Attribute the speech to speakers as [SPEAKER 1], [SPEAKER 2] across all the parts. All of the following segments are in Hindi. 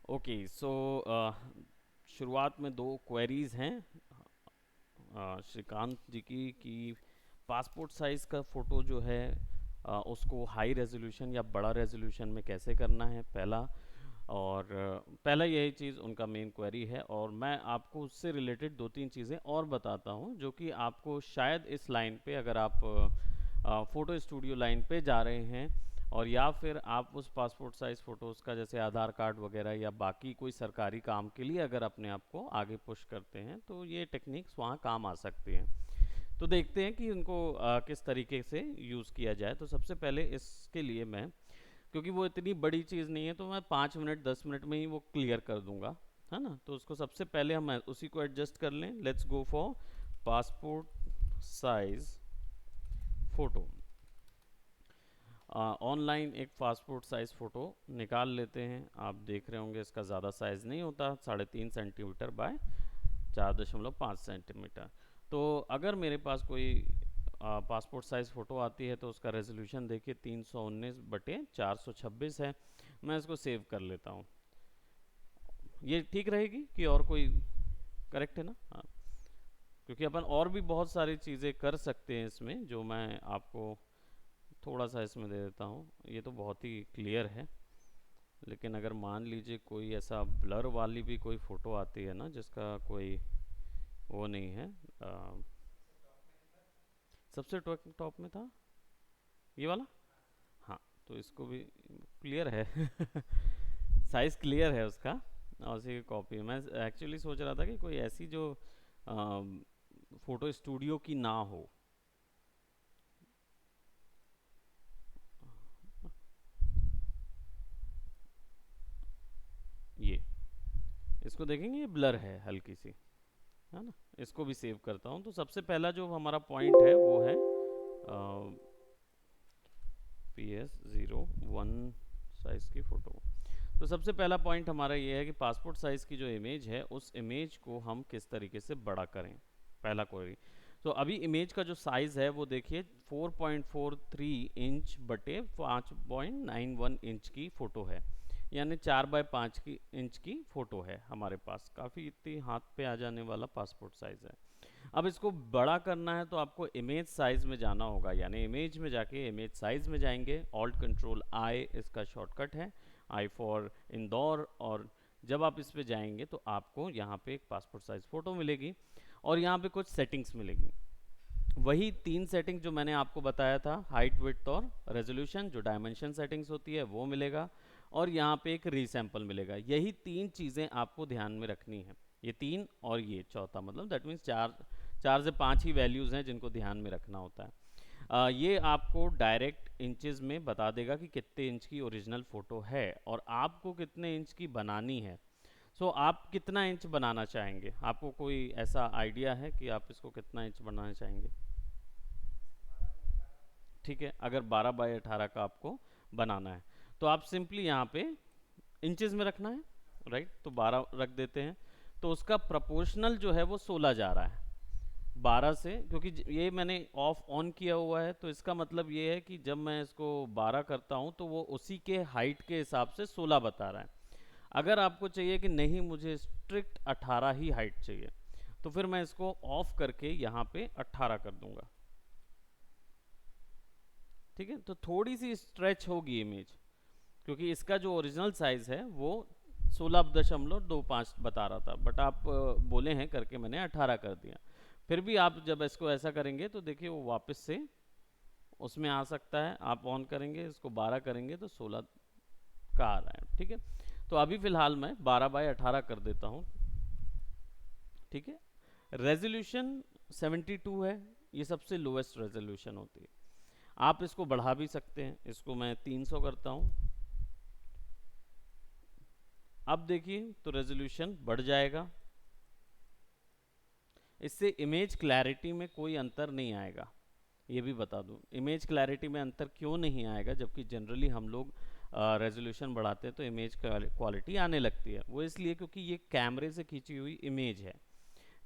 [SPEAKER 1] ओके सो शुरुआत में दो क्वेरीज हैं श्रीकांत जी की कि पासपोर्ट साइज़ का फ़ोटो जो है उसको हाई रेजोल्यूशन या बड़ा रेजोल्यूशन में कैसे करना है पहला। और पहला यही चीज़ उनका मेन क्वेरी है, और मैं आपको उससे रिलेटेड दो तीन चीज़ें और बताता हूँ जो कि आपको शायद इस लाइन पे, अगर आप फ़ोटो स्टूडियो लाइन पे जा रहे हैं और या फिर आप उस पासपोर्ट साइज़ फ़ोटोज़ का जैसे आधार कार्ड वगैरह या बाकी कोई सरकारी काम के लिए अगर अपने आप को आगे पुश करते हैं तो ये टेक्निक्स वहाँ काम आ सकती हैं। तो देखते हैं कि उनको किस तरीके से यूज़ किया जाए। तो सबसे पहले इसके लिए मैं, क्योंकि वो इतनी बड़ी चीज़ नहीं है, तो मैं 5 मिनट 10 मिनट में ही वो क्लियर कर दूंगा, है ना। तो उसको सबसे पहले हम उसी को एडजस्ट कर लें। Let's go for passport size photo. Online एक पासपोर्ट साइज़ फ़ोटो निकाल लेते हैं। आप देख रहे होंगे इसका ज़्यादा साइज़ नहीं होता, 3.5 सेंटीमीटर बाय 4.5 सेंटीमीटर। तो अगर मेरे पास कोई पासपोर्ट साइज़ फ़ोटो आती है तो उसका रेजोल्यूशन देखिए 319/426 है। मैं इसको सेव कर लेता हूँ। ये ठीक रहेगी कि और कोई करेक्ट है ना? हाँ, क्योंकि अपन और भी बहुत सारी चीज़ें कर सकते हैं इसमें, जो मैं आपको थोड़ा सा इसमें दे देता हूँ। ये तो बहुत ही क्लियर है, लेकिन अगर मान लीजिए कोई ऐसा ब्लर वाली भी कोई फ़ोटो आती है ना जिसका कोई वो नहीं है। सबसे टॉप में था ये वाला। हाँ, तो इसको भी क्लियर है साइज़ क्लियर है उसका, और उसी की कॉपी मैं एक्चुअली सोच रहा था कि कोई ऐसी जो फ़ोटो स्टूडियो की ना हो। ये इसको देखेंगे, ये ब्लर है हल्की सी, है ना। इसको भी सेव करता हूँ। तो सबसे पहला जो हमारा पॉइंट है वो है PS01 साइज़ की फ़ोटो। तो सबसे पहला पॉइंट हमारा ये है कि पासपोर्ट साइज़ की जो इमेज है उस इमेज को हम किस तरीके से बड़ा करें, पहला क्वेरी। तो अभी इमेज का जो साइज़ है वो देखिए 4.43 इंच बटे 5.91 इंच की फ़ोटो है, यानी 4x5 इंच की फ़ोटो है हमारे पास। काफ़ी इतनी हाथ पे आ जाने वाला पासपोर्ट साइज़ है। अब इसको बड़ा करना है तो आपको इमेज साइज में जाना होगा, यानी इमेज में जाके इमेज साइज में जाएंगे। ऑल्ट कंट्रोल आई इसका शॉर्टकट है, आई फॉर इंदौर। और जब आप इस पे जाएंगे तो आपको यहाँ पे एक पासपोर्ट साइज फ़ोटो मिलेगी और यहाँ पे कुछ सेटिंग्स मिलेगी। वही तीन सेटिंग जो मैंने आपको बताया था, हाइट विड्थ और रेजोल्यूशन, जो डायमेंशन सेटिंग्स होती है वो मिलेगा, और यहाँ पे एक रीसैंपल मिलेगा। यही तीन चीज़ें आपको ध्यान में रखनी है। ये तीन और ये चौथा, मतलब दैट मीन्स चार, 4 से 5 ही वैल्यूज़ हैं जिनको ध्यान में रखना होता है। ये आपको डायरेक्ट इंचेस में बता देगा कि कितने इंच की ओरिजिनल फ़ोटो है और आपको कितने इंच की बनानी है। सो आप कितना इंच बनाना चाहेंगे? आपको कोई ऐसा आइडिया है कि आप इसको कितना इंच बनाना चाहेंगे? ठीक है, अगर 12x18 का आपको बनाना है तो आप सिंपली यहाँ पे इंचेस में रखना है, राइट। तो 12 रख देते हैं। तो उसका प्रोपोर्शनल जो है वो 16 जा रहा है 12 से, क्योंकि ये मैंने ऑफ ऑन किया हुआ है। तो इसका मतलब ये है कि जब मैं इसको 12 करता हूँ तो वो उसी के हाइट के हिसाब से 16 बता रहा है। अगर आपको चाहिए कि नहीं मुझे स्ट्रिक्ट 18 ही हाइट चाहिए, तो फिर मैं इसको ऑफ करके यहाँ पे 18 कर दूंगा। ठीक है, तो थोड़ी सी स्ट्रेच होगी इमेज, क्योंकि इसका जो ओरिजिनल साइज है वो 16.25 बता रहा था, बट आप बोले हैं करके मैंने 18 कर दिया। फिर भी आप जब इसको ऐसा करेंगे तो देखिए वो वापस से उसमें आ सकता है। आप ऑन करेंगे, इसको 12 करेंगे तो 16 का आ रहा है। ठीक है, तो अभी फिलहाल मैं 12x18 कर देता हूँ। ठीक है, रेजोल्यूशन 72 है, ये सबसे लोएस्ट रेजोल्यूशन होती है। आप इसको बढ़ा भी सकते हैं, इसको मैं 300 करता हूँ। अब देखिए तो रेजोल्यूशन बढ़ जाएगा। इससे इमेज क्लैरिटी में कोई अंतर नहीं आएगा। ये भी बता दूं, इमेज क्लैरिटी में अंतर क्यों नहीं आएगा, जबकि जनरली हम लोग रेजोल्यूशन बढ़ाते हैं तो इमेज क्वालिटी आने लगती है। वो इसलिए क्योंकि ये कैमरे से खींची हुई इमेज है।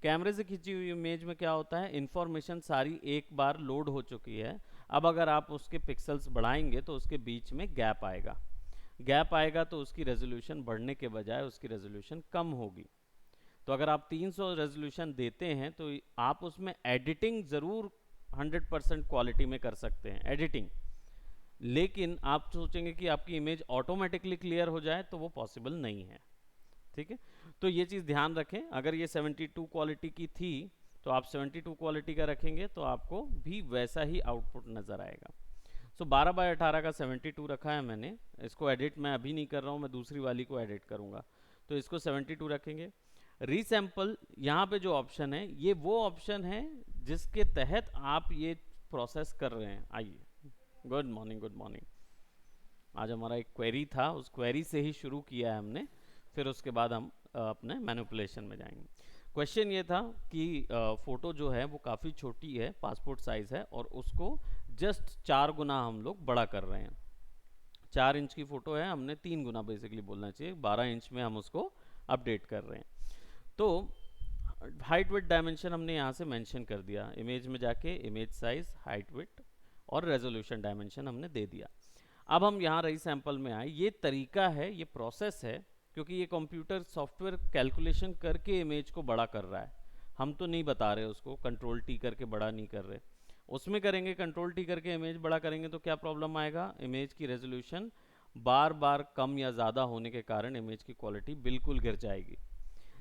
[SPEAKER 1] कैमरे से खींची हुई इमेज में क्या होता है, इंफॉर्मेशन सारी एक बार लोड हो चुकी है। अब अगर आप उसके पिक्सल्स बढ़ाएंगे तो उसके बीच में गैप आएगा। गैप आएगा तो उसकी रेजोल्यूशन बढ़ने के बजाय उसकी रेजोल्यूशन कम होगी। तो अगर आप 300 रेजोल्यूशन देते हैं तो आप उसमें एडिटिंग ज़रूर 100% क्वालिटी में कर सकते हैं एडिटिंग, लेकिन आप सोचेंगे कि आपकी इमेज ऑटोमेटिकली क्लियर हो जाए तो वो पॉसिबल नहीं है। ठीक है, तो ये चीज़ ध्यान रखें। अगर ये 72 क्वालिटी की थी तो आप 72 क्वालिटी का रखेंगे तो आपको भी वैसा ही आउटपुट नज़र आएगा। सो 12/18 का 72 रखा है मैंने। इसको एडिट मैं अभी नहीं कर रहा हूँ, मैं दूसरी वाली को एडिट करूँगा। तो इसको 72 रखेंगे। रीसैम्पल यहाँ पे जो ऑप्शन है ये वो ऑप्शन है जिसके तहत आप ये प्रोसेस कर रहे हैं। आइए, गुड मॉर्निंग, गुड मॉर्निंग। आज हमारा एक क्वेरी था, उस क्वेरी से ही शुरू किया है हमने, फिर उसके बाद हम अपने मैनिपुलेशन में जाएंगे। क्वेश्चन ये था कि फ़ोटो जो है वो काफ़ी छोटी है, पासपोर्ट साइज़ है, और उसको जस्ट 4 गुना हम लोग बड़ा कर रहे हैं। 4 इंच की फ़ोटो है, हमने 3 गुना बेसिकली बोलना चाहिए, 12 इंच में हम उसको अपडेट कर रहे हैं। तो हाइट विड्थ डायमेंशन हमने यहाँ से मेंशन कर दिया, इमेज में जाके इमेज साइज, हाइट विड्थ और रेजोल्यूशन डायमेंशन हमने दे दिया। अब हम यहाँ रही सैंपल में आए, ये तरीका है, ये प्रोसेस है, क्योंकि ये कंप्यूटर सॉफ्टवेयर कैलकुलेशन करके इमेज को बड़ा कर रहा है। हम तो नहीं बता रहे उसको, कंट्रोल टी करके बड़ा नहीं कर रहे। उसमें करेंगे कंट्रोल टी करके इमेज बड़ा करेंगे तो क्या प्रॉब्लम आएगा, इमेज की रेजोल्यूशन बार बार कम या ज़्यादा होने के कारण इमेज की क्वालिटी बिल्कुल गिर जाएगी।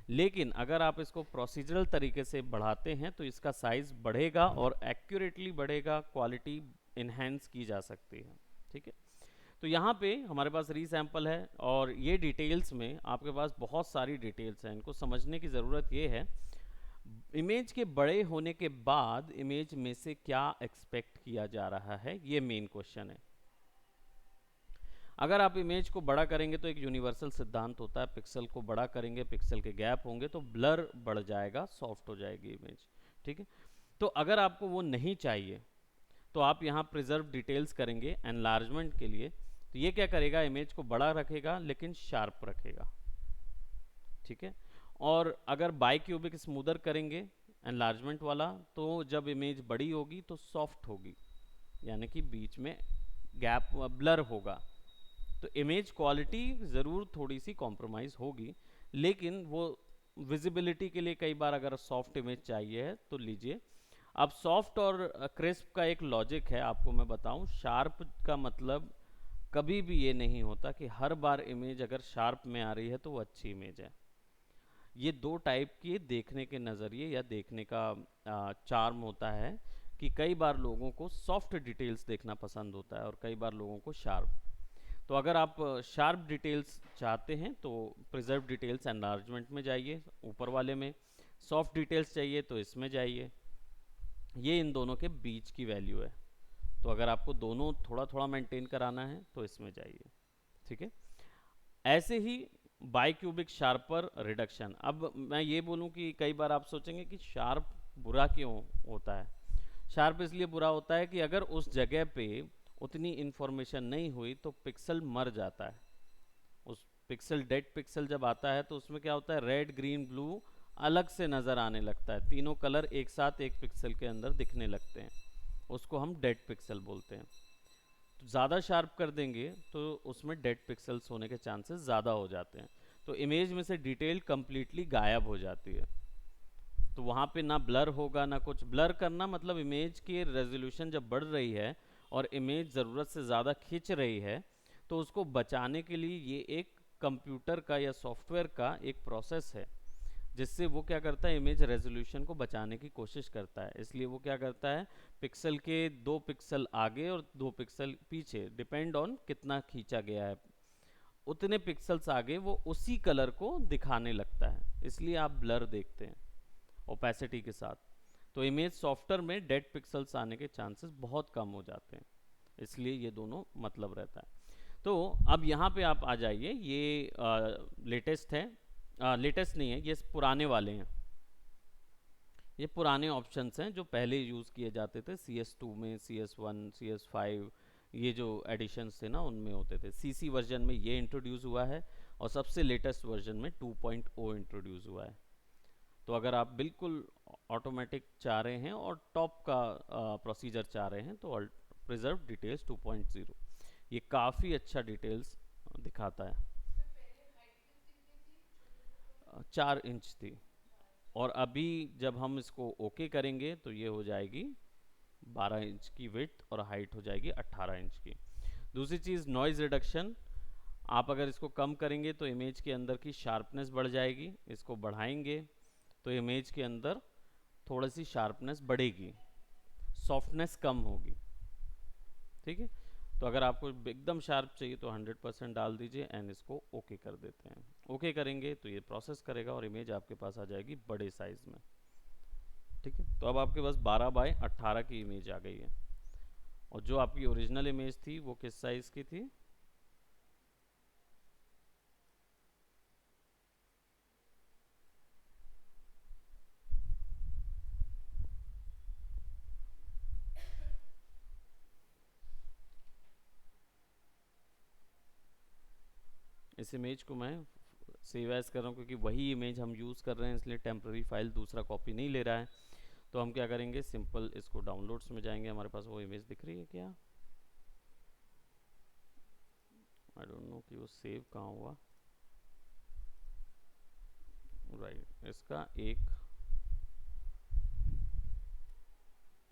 [SPEAKER 1] लेकिन अगर आप इसको प्रोसीजरल तरीके से बढ़ाते हैं तो इसका साइज बढ़ेगा और एक्यूरेटली बढ़ेगा, क्वालिटी इन्हेंस की जा सकती है। ठीक है, तो यहाँ पे हमारे पास रीसैम्पल है और ये डिटेल्स में आपके पास बहुत सारी डिटेल्स हैं। इनको समझने की ज़रूरत ये है, इमेज के बड़े होने के बाद इमेज में से क्या एक्सपेक्ट किया जा रहा है, ये मेन क्वेश्चन है। अगर आप इमेज को बड़ा करेंगे तो एक यूनिवर्सल सिद्धांत होता है, पिक्सल को बड़ा करेंगे, पिक्सल के गैप होंगे तो ब्लर बढ़ जाएगा, सॉफ्ट हो जाएगी इमेज। ठीक है, तो अगर आपको वो नहीं चाहिए तो आप यहाँ प्रिजर्व डिटेल्स करेंगे एनलार्जमेंट के लिए। तो ये क्या करेगा, इमेज को बड़ा रखेगा लेकिन शार्प रखेगा। ठीक है, और अगर बाई क्यूबिक स्मूदर करेंगे एनलार्जमेंट वाला तो जब इमेज बड़ी होगी तो सॉफ्ट होगी, यानी कि बीच में गैप ब्लर होगा। तो इमेज क्वालिटी ज़रूर थोड़ी सी कॉम्प्रोमाइज़ होगी, लेकिन वो विजिबिलिटी के लिए कई बार अगर सॉफ्ट इमेज चाहिए है तो लीजिए। अब सॉफ्ट और क्रिस्प का एक लॉजिक है, आपको मैं बताऊं। शार्प का मतलब कभी भी ये नहीं होता कि हर बार इमेज अगर शार्प में आ रही है तो वो अच्छी इमेज है। ये दो टाइप के देखने के नज़रिए या देखने का चार्म होता है कि कई बार लोगों को सॉफ्ट डिटेल्स देखना पसंद होता है और कई बार लोगों को शार्प। तो अगर आप शार्प डिटेल्स चाहते हैं तो प्रिजर्व डिटेल्स एनलार्जमेंट में जाइए, ऊपर वाले में। सॉफ्ट डिटेल्स चाहिए तो इसमें जाइए। ये इन दोनों के बीच की वैल्यू है, तो अगर आपको दोनों थोड़ा थोड़ा मेंटेन कराना है तो इसमें जाइए। ठीक है, ऐसे ही बाइक्यूबिक शार्पर रिडक्शन। अब मैं ये बोलूं कि कई बार आप सोचेंगे कि शार्प बुरा क्यों होता है। शार्प इसलिए बुरा होता है कि अगर उस जगह पे उतनी इंफॉर्मेशन नहीं हुई तो पिक्सल मर जाता है। उस पिक्सल, डेड पिक्सल जब आता है तो उसमें क्या होता है, रेड ग्रीन ब्लू अलग से नज़र आने लगता है, तीनों कलर एक साथ एक पिक्सल के अंदर दिखने लगते हैं, उसको हम डेड पिक्सल बोलते हैं। तो ज़्यादा शार्प कर देंगे तो उसमें डेड पिक्सल्स होने के चांसेस ज़्यादा हो जाते हैं, तो इमेज में से डिटेल कंप्लीटली गायब हो जाती है। तो वहाँ पे ना ब्लर होगा ना कुछ। ब्लर करना मतलब इमेज की रेजोल्यूशन जब बढ़ रही है और इमेज ज़रूरत से ज़्यादा खींच रही है तो उसको बचाने के लिए ये एक कंप्यूटर का या सॉफ्टवेयर का एक प्रोसेस है, जिससे वो क्या करता है, इमेज रेजोल्यूशन को बचाने की कोशिश करता है। इसलिए वो क्या करता है, पिक्सल के 2 पिक्सल आगे और 2 पिक्सल पीछे, डिपेंड ऑन कितना खींचा गया है, उतने पिक्सल्स आगे वो उसी कलर को दिखाने लगता है। इसलिए आप ब्लर देखते हैं ओपेसिटी के साथ। तो इमेज सॉफ्टवेयर में डेड पिक्सल्स आने के चांसेस बहुत कम हो जाते हैं, इसलिए ये दोनों मतलब रहता है। तो अब यहाँ पे आप आ जाइए, ये लेटेस्ट है, लेटेस्ट नहीं है, ये पुराने वाले हैं। ये पुराने ऑप्शंस हैं जो पहले यूज़ किए जाते थे CS2 में, CS1, CS5, ये जो एडिशंस थे ना उनमें होते थे। CC वर्जन में ये इंट्रोड्यूस हुआ है और सबसे लेटेस्ट वर्जन में 2.0 इंट्रोड्यूस हुआ है। तो अगर आप बिल्कुल ऑटोमेटिक चाह रहे हैं और टॉप का प्रोसीजर चाह रहे हैं तो प्रिजर्व डिटेल्स 2.0 ये काफ़ी अच्छा डिटेल्स दिखाता है। 4 इंच थी, और अभी जब हम इसको ओके करेंगे तो ये हो जाएगी 12 इंच की विड्थ, और हाइट हो जाएगी 18 इंच की। दूसरी चीज़ नॉइज़ रिडक्शन, आप अगर इसको कम करेंगे तो इमेज के अंदर की शार्पनेस बढ़ जाएगी, इसको बढ़ाएंगे तो इमेज के अंदर थोड़ी सी शार्पनेस बढ़ेगी, सॉफ्टनेस कम होगी। ठीक है, तो अगर आपको एकदम शार्प चाहिए तो 100% डाल दीजिए एंड इसको ओके कर देते हैं। ओके करेंगे तो ये प्रोसेस करेगा और इमेज आपके पास आ जाएगी बड़े साइज में। ठीक है, तो अब आपके पास 12 बाय 18 की इमेज आ गई है। और जो आपकी ओरिजिनल इमेज थी वो किस साइज की थी? इस इमेज को मैं सेव एज कर रहा हूँ क्योंकि वही इमेज हम यूज़ कर रहे हैं, इसलिए टेम्प्रेरी फाइल दूसरा कॉपी नहीं ले रहा है। तो हम क्या करेंगे, सिंपल इसको डाउनलोड्स में जाएंगे। हमारे पास वो इमेज दिख रही है क्या? आई डोंट नो कि वो सेव कहाँ हुआ। राइट, इसका एक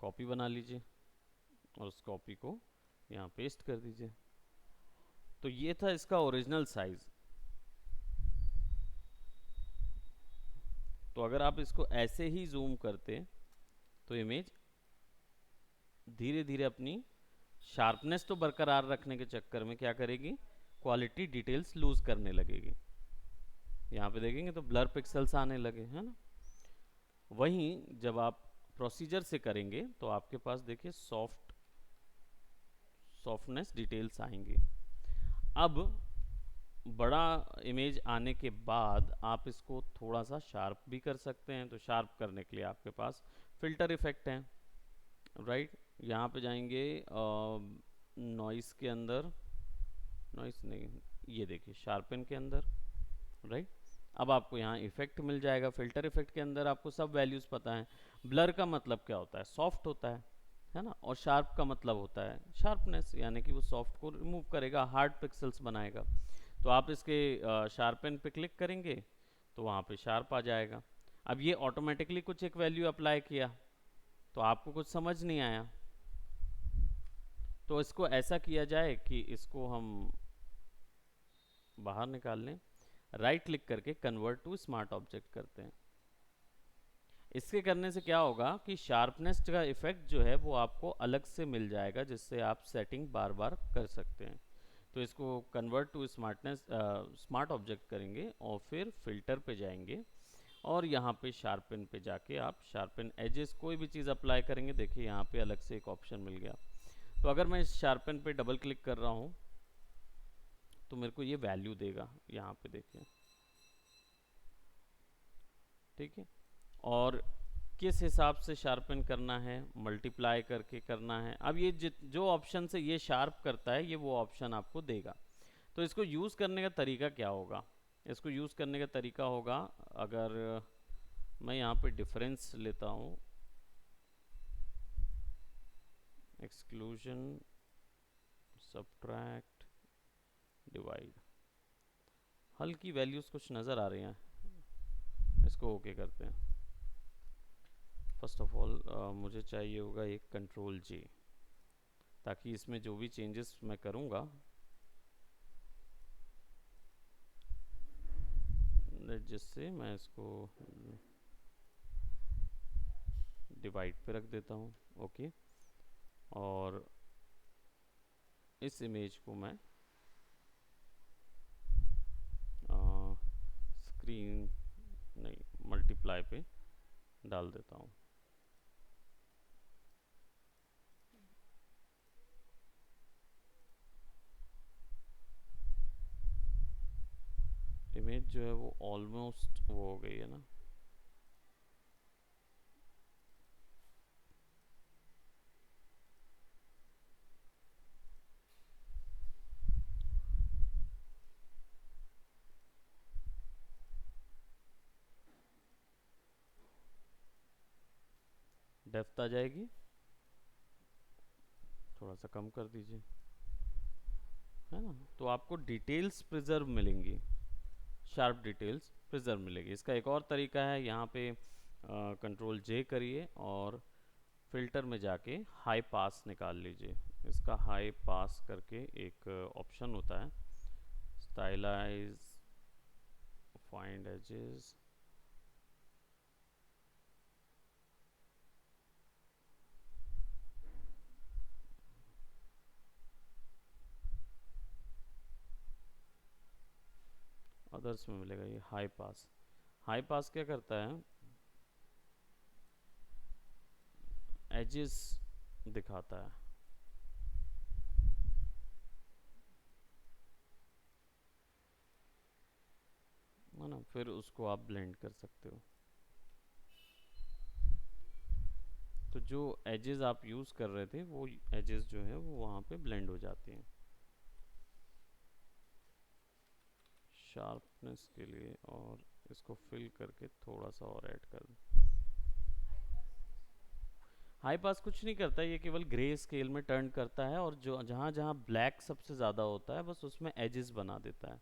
[SPEAKER 1] कॉपी बना लीजिए और उस कॉपी को यहाँ पेस्ट कर दीजिए। तो ये था इसका ओरिजिनल साइज। तो अगर आप इसको ऐसे ही जूम करते तो इमेज धीरे धीरे अपनी शार्पनेस तो बरकरार रखने के चक्कर में क्या करेगी, क्वालिटी डिटेल्स लूज करने लगेगी। यहाँ पे देखेंगे तो ब्लर पिक्सल्स आने लगे, है ना। वहीं जब आप प्रोसीजर से करेंगे तो आपके पास देखिए सॉफ्टनेस डिटेल्स आएंगी। अब बड़ा इमेज आने के बाद आप इसको थोड़ा सा शार्प भी कर सकते हैं। तो शार्प करने के लिए आपके पास फिल्टर इफेक्ट है, राइट। यहाँ पे जाएंगे नॉइस के अंदर, नॉइस नहीं, ये देखिए शार्पन के अंदर, राइट। अब आपको यहाँ इफेक्ट मिल जाएगा। फिल्टर इफेक्ट के अंदर आपको सब वैल्यूज पता है। ब्लर का मतलब क्या होता है, सॉफ्ट होता है ना। और शार्प का मतलब होता है शार्पनेस, यानी कि वो सॉफ्ट को रिमूव करेगा, हार्ड पिक्सल्स बनाएगा। तो आप इसके शार्पन पे क्लिक करेंगे तो वहाँ पे शार्प आ जाएगा। अब ये ऑटोमेटिकली कुछ एक वैल्यू अप्लाई किया तो आपको कुछ समझ नहीं आया, तो इसको ऐसा किया जाए कि इसको हम बाहर निकाल लें, राइट क्लिक करके कन्वर्ट टू स्मार्ट ऑब्जेक्ट करते हैं। इसके करने से क्या होगा कि शार्पनेस का इफेक्ट जो है वो आपको अलग से मिल जाएगा, जिससे आप सेटिंग बार बार कर सकते हैं। तो इसको कन्वर्ट टू स्मार्ट ऑब्जेक्ट करेंगे और फिर फिल्टर पे जाएंगे और यहाँ पे शार्पन पे जाके आप शार्पन एजेस कोई भी चीज़ अप्लाई करेंगे। देखिए यहाँ पे अलग से एक ऑप्शन मिल गया। तो अगर मैं इस शार्पन पे डबल क्लिक कर रहा हूँ तो मेरे को ये वैल्यू देगा, यहाँ पे देखिए, ठीक है। और किस हिसाब से शार्पन करना है, मल्टीप्लाई करके करना है। अब ये जो ऑप्शन से ये शार्प करता है ये वो ऑप्शन आपको देगा। तो इसको यूज़ करने का तरीका क्या होगा, इसको यूज़ करने का तरीका होगा, अगर मैं यहाँ पे डिफरेंस लेता हूँ, एक्सक्लूजन, सब्ट्रैक्ट, डिवाइड, हल्की वैल्यूज़ कुछ नज़र आ रही हैं, इसको ओके करते हैं। फर्स्ट ऑफ ऑल मुझे चाहिए होगा एक कंट्रोल जी, ताकि इसमें जो भी चेंजेस मैं करूँगा जिससे मैं इसको डिवाइड पे रख देता हूँ, ओके। और इस इमेज को मैं स्क्रीन नहीं मल्टीप्लाई पे डाल देता हूँ। इमेज जो है वो ऑलमोस्ट वो हो गई है ना। डेप्थ आ जाएगी, थोड़ा सा कम कर दीजिए, है ना। तो आपको डिटेल्स प्रिजर्व मिलेंगी, शार्प डिटेल्स प्रिजर्व मिलेगी। इसका एक और तरीका है, यहाँ पे कंट्रोल जे करिए और फिल्टर में जाके हाई पास निकाल लीजिए। इसका हाई पास करके एक ऑप्शन होता है, स्टाइलाइज, फाइंड एजेस, अदर्स में मिलेगा ये हाई पास। हाई पास क्या करता है, एजेस दिखाता है ना, फिर उसको आप ब्लेंड कर सकते हो। तो जो एजेस आप यूज़ कर रहे थे वो एजेस जो है वो वहाँ पे ब्लेंड हो जाती हैं। शार्पनेस के लिए और इसको फिल करके थोड़ा सा और ऐड कर दें। हाई पास कुछ नहीं करता, ये केवल ग्रे स्केल में टर्न करता है और जो जहाँ जहाँ ब्लैक सबसे ज़्यादा होता है बस उसमें एजेस बना देता है।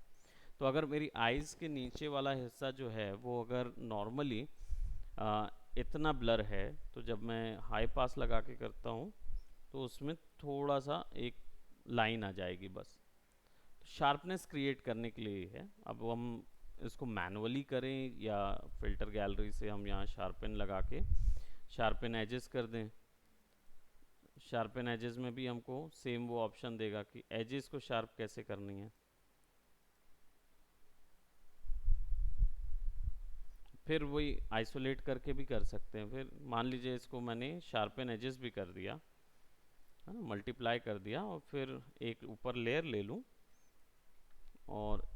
[SPEAKER 1] तो अगर मेरी आइज़ के नीचे वाला हिस्सा जो है वो अगर नॉर्मली इतना ब्लर है, तो जब मैं हाई पास लगा के करता हूँ तो उसमें थोड़ा सा एक लाइन आ जाएगी बस। तो शार्पनेस क्रिएट करने के लिए है। अब हम इसको मैनुअली करें या फिल्टर गैलरी से हम यहाँ शार्पन लगा के शार्पन एजेस कर दें। शार्पन एजेस में भी हमको सेम वो ऑप्शन देगा कि एजेस को शार्प कैसे करनी है। फिर वही आइसोलेट करके भी कर सकते हैं। फिर मान लीजिए इसको मैंने शार्पन एजेस भी कर दिया है ना, मल्टीप्लाई कर दिया, और फिर एक ऊपर लेयर ले लूँ और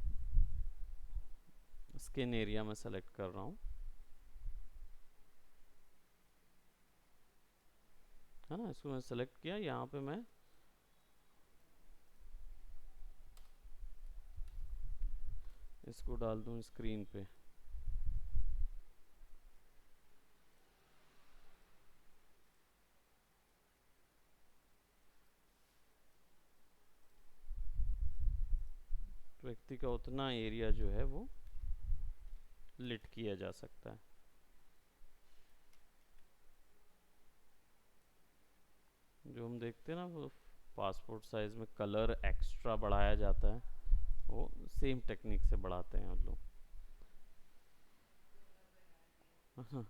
[SPEAKER 1] स्किन एरिया में सेलेक्ट कर रहा हूँ, है ना। इसको मैं सेलेक्ट किया, यहाँ पे मैं इसको डाल दूँ स्क्रीन पे। व्यक्ति का उतना एरिया जो है वो लिट किया जा सकता है। जो हम देखते हैं ना वो पासपोर्ट साइज में कलर एक्स्ट्रा बढ़ाया जाता है, वो सेम टेक्निक से बढ़ाते हैं हम लोग। हाँ,